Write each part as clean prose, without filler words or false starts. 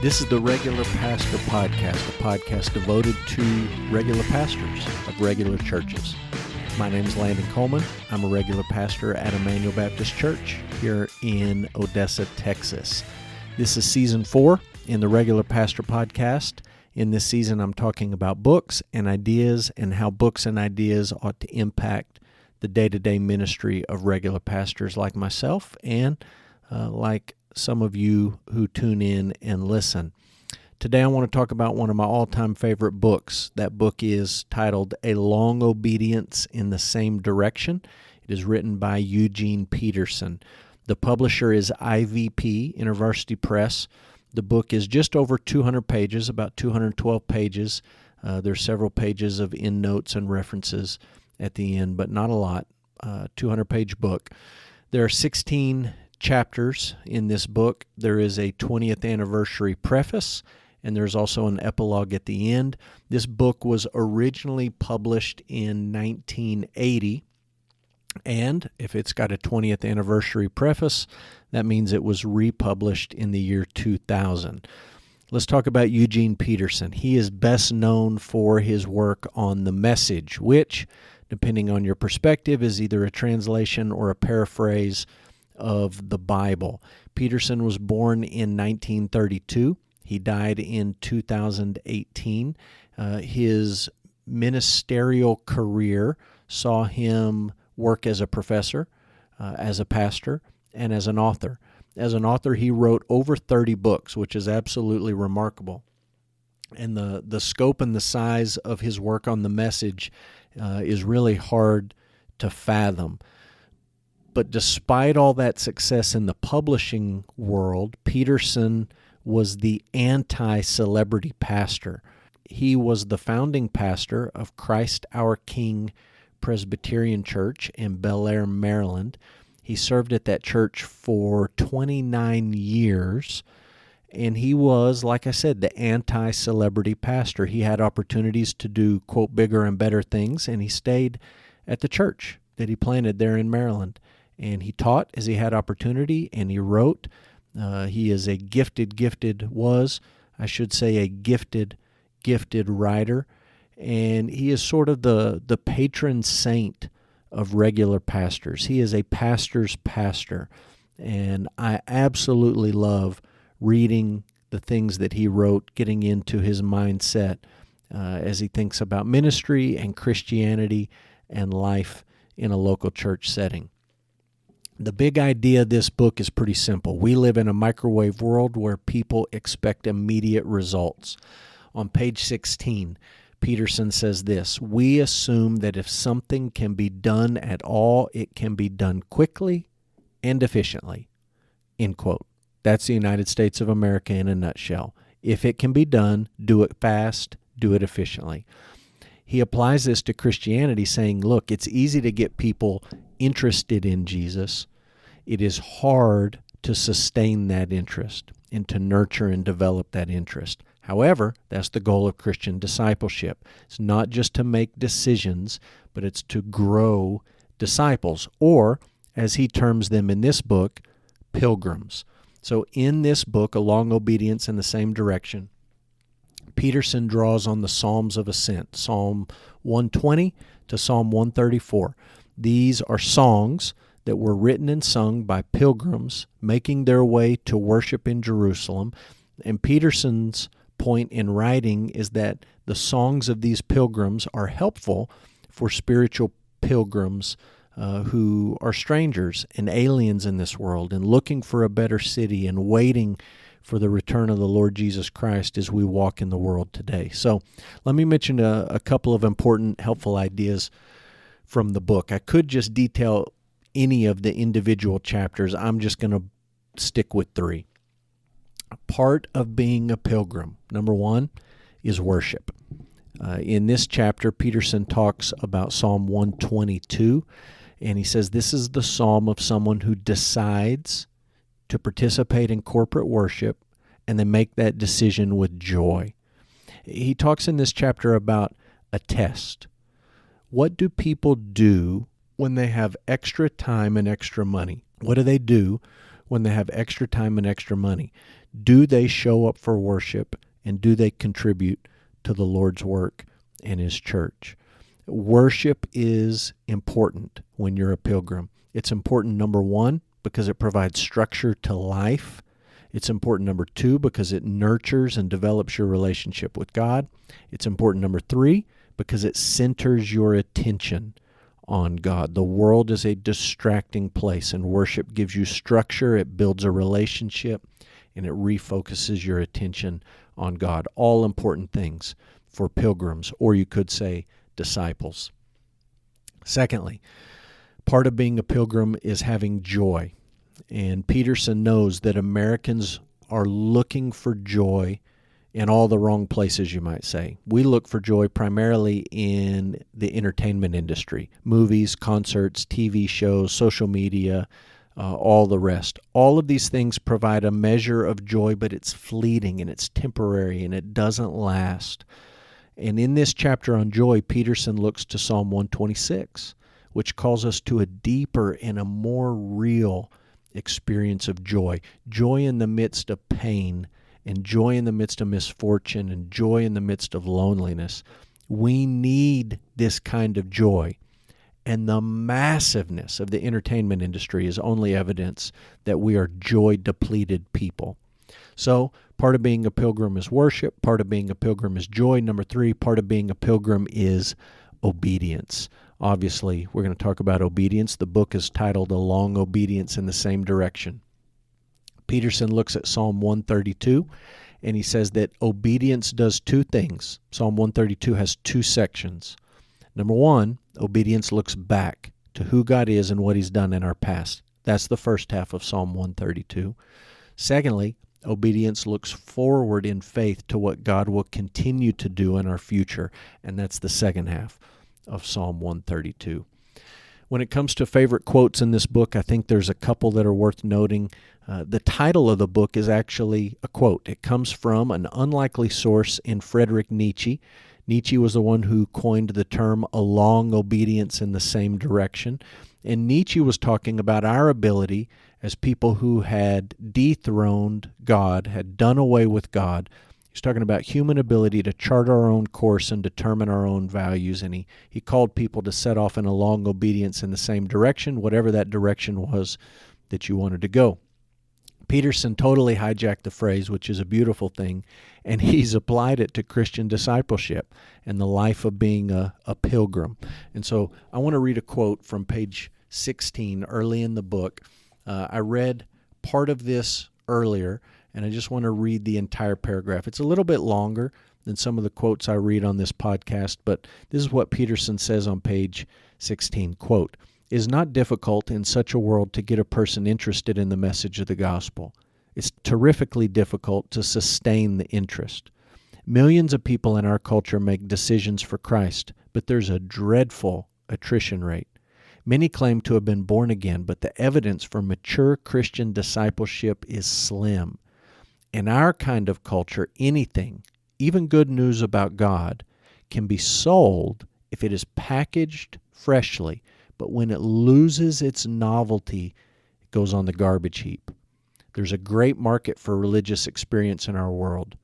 This is the Regular Pastor Podcast, a podcast devoted to regular pastors of regular churches. My name is Landon Coleman. I'm a regular pastor at Emmanuel Baptist Church here in Odessa, Texas. This is Season 4 in the Regular Pastor Podcast. In this season, I'm talking about books and ideas and how books and ideas ought to impact the day-to-day ministry of regular pastors like myself and like some of you who tune in and listen. Today I want to talk about one of my all-time favorite books. That book is titled A Long Obedience in the Same Direction. It is written by Eugene Peterson. The publisher is IVP, University Press. The book is just over 200 pages, about 212 pages. There's several pages of endnotes and references at the end, but not a lot. 200-page book. There are 16 chapters in this book. There is a 20th anniversary preface, and there's also an epilogue at the end. This book was originally published in 1980, and if it's got a 20th anniversary preface, that means it was republished in the year 2000. Let's talk about Eugene Peterson. He is best known for his work on The Message, which, depending on your perspective, is either a translation or a paraphrase of the Bible. Peterson was born in 1932. He died in 2018. His ministerial career saw him work as a professor, as a pastor, and as an author. As an author, he wrote over 30 books, which is absolutely remarkable. And the scope and the size of his work on The Message is really hard to fathom. But despite all that success in the publishing world, Peterson was the anti-celebrity pastor. He was the founding pastor of Christ Our King Presbyterian Church in Bel Air, Maryland. He served at that church for 29 years, and he was, like I said, the anti-celebrity pastor. He had opportunities to do, quote, bigger and better things, and he stayed at the church that he planted there in Maryland. And he taught as he had opportunity, and he wrote. He is a gifted writer, and he is sort of the patron saint of regular pastors. He is a pastor's pastor, and I absolutely love reading the things that he wrote, getting into his mindset as he thinks about ministry and Christianity and life in a local church setting. The big idea of this book is pretty simple. We live in a microwave world where people expect immediate results. On page 16, Peterson says this: "We assume that if something can be done at all, it can be done quickly and efficiently." End quote. That's the United States of America in a nutshell. If it can be done, do it fast, do it efficiently. He applies this to Christianity, saying, look, it's easy to get people interested in Jesus. It is hard to sustain that interest and to nurture and develop that interest. However, that's the goal of Christian discipleship. It's not just to make decisions, but it's to grow disciples, or, as he terms them in this book, pilgrims. So in this book, A Long Obedience in the Same Direction, Peterson draws on the Psalms of Ascent, Psalm 120 to Psalm 134. These are songs that were written and sung by pilgrims making their way to worship in Jerusalem. And Peterson's point in writing is that the songs of these pilgrims are helpful for spiritual pilgrims who are strangers and aliens in this world and looking for a better city and waiting for the return of the Lord Jesus Christ as we walk in the world today. So let me mention a couple of important, helpful ideas from the book. I could just detail any of the individual chapters. I'm just going to stick with 3. Part of being a pilgrim, number 1, is worship. In this chapter, Peterson talks about Psalm 122, and he says this is the psalm of someone who decides to participate in corporate worship and then make that decision with joy. He talks in this chapter about a test. What do people do when they have extra time and extra money? What do they do when they have extra time and extra money? Do they show up for worship, and do they contribute to the Lord's work and His church? Worship is important when you're a pilgrim. It's important, number one, because it provides structure to life. It's important, number two, because it nurtures and develops your relationship with God. It's important, number three, because it centers your attention on God. The world is a distracting place, and worship gives you structure, it builds a relationship, and it refocuses your attention on God. All important things for pilgrims, or you could say disciples. Secondly, part of being a pilgrim is having joy. And Peterson knows that Americans are looking for joy in all the wrong places, you might say. We look for joy primarily in the entertainment industry, movies, concerts, TV shows, social media, all the rest. All of these things provide a measure of joy, but it's fleeting and it's temporary and it doesn't last. And in this chapter on joy, Peterson looks to Psalm 126, which calls us to a deeper and a more real experience of joy. Joy in the midst of pain, and joy in the midst of misfortune, and joy in the midst of loneliness. We need this kind of joy. And the massiveness of the entertainment industry is only evidence that we are joy-depleted people. So, part of being a pilgrim is worship. Part of being a pilgrim is joy. Number three, part of being a pilgrim is obedience. Obviously, we're going to talk about obedience. The book is titled A Long Obedience in the Same Direction. Peterson looks at Psalm 132, and he says that obedience does two things. Psalm 132 has two sections. Number one, obedience looks back to who God is and what He's done in our past. That's the first half of Psalm 132. Secondly, obedience looks forward in faith to what God will continue to do in our future, and that's the second half of Psalm 132. When it comes to favorite quotes in this book, I think there's a couple that are worth noting. The title of the book is actually a quote. It comes from an unlikely source in Friedrich Nietzsche. Nietzsche was the one who coined the term a long obedience in the same direction. And Nietzsche was talking about our ability as people who had dethroned God, had done away with God. He's talking about human ability to chart our own course and determine our own values. And he called people to set off in a long obedience in the same direction, whatever that direction was that you wanted to go. Peterson totally hijacked the phrase, which is a beautiful thing, and he's applied it to Christian discipleship and the life of being a pilgrim. And so I want to read a quote from page 16 early in the book. I read part of this earlier, and I just want to read the entire paragraph. It's a little bit longer than some of the quotes I read on this podcast, but this is what Peterson says on page 16, quote, "It is not difficult in such a world to get a person interested in the message of the gospel. It's terrifically difficult to sustain the interest. Millions of people in our culture make decisions for Christ, but there's a dreadful attrition rate. Many claim to have been born again, but the evidence for mature Christian discipleship is slim. In our kind of culture, anything, even good news about God, can be sold if it is packaged freshly, but when it loses its novelty, it goes on the garbage heap. There's a great market for religious experience in our world.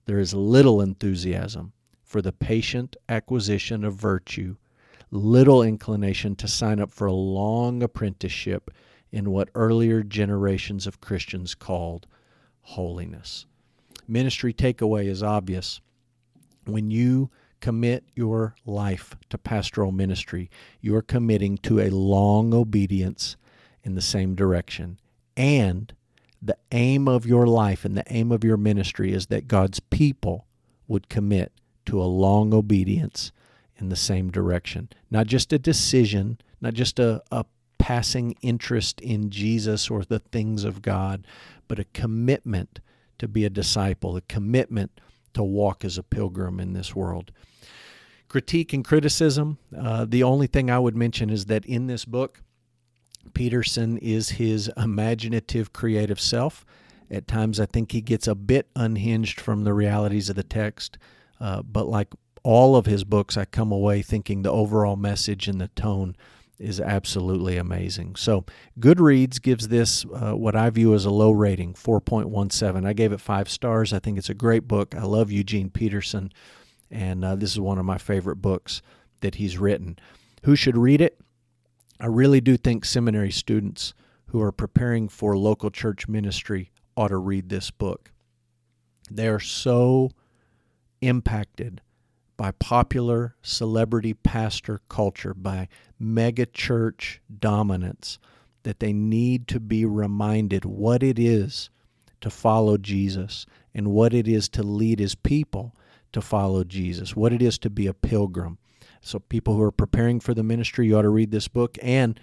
There is little enthusiasm for the patient acquisition of virtue, little inclination to sign up for a long apprenticeship in what earlier generations of Christians called holiness." Ministry takeaway is obvious. When you commit your life to pastoral ministry, you're committing to a long obedience in the same direction. And the aim of your life and the aim of your ministry is that God's people would commit to a long obedience in the same direction. Not just a decision, not just a passing interest in Jesus or the things of God, but a commitment to be a disciple, a commitment to walk as a pilgrim in this world. Critique and criticism, the only thing I would mention is that in this book, Peterson is his imaginative, creative self. At times, I think he gets a bit unhinged from the realities of the text, but like all of his books, I come away thinking the overall message and the tone is absolutely amazing. So Goodreads gives this what I view as a low rating, 4.17. I gave it 5 stars. I think it's a great book. I love Eugene Peterson, and this is one of my favorite books that he's written. Who should read it? I really do think seminary students who are preparing for local church ministry ought to read this book. They are so impacted by popular celebrity pastor culture, by mega church dominance, that they need to be reminded what it is to follow Jesus and what it is to lead his people to follow Jesus, what it is to be a pilgrim. So people who are preparing for the ministry, you ought to read this book, and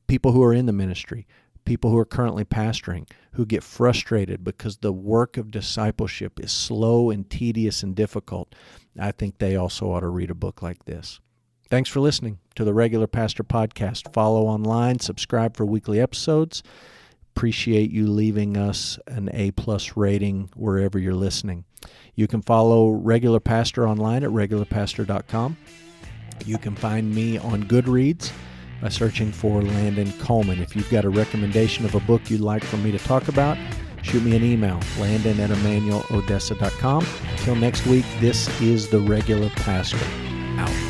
people who are in the ministry, people who are currently pastoring, who get frustrated because the work of discipleship is slow and tedious and difficult. I think they also ought to read a book like this. Thanks for listening to the Regular Pastor Podcast. Follow online, subscribe for weekly episodes. Appreciate you leaving us an A+ rating wherever you're listening. You can follow Regular Pastor online at regularpastor.com. You can find me on Goodreads by searching for Landon Coleman. If you've got a recommendation of a book you'd like for me to talk about, shoot me an email, landon@emmanuelodessa.com. Until next week, this is the Regular Pastor, out.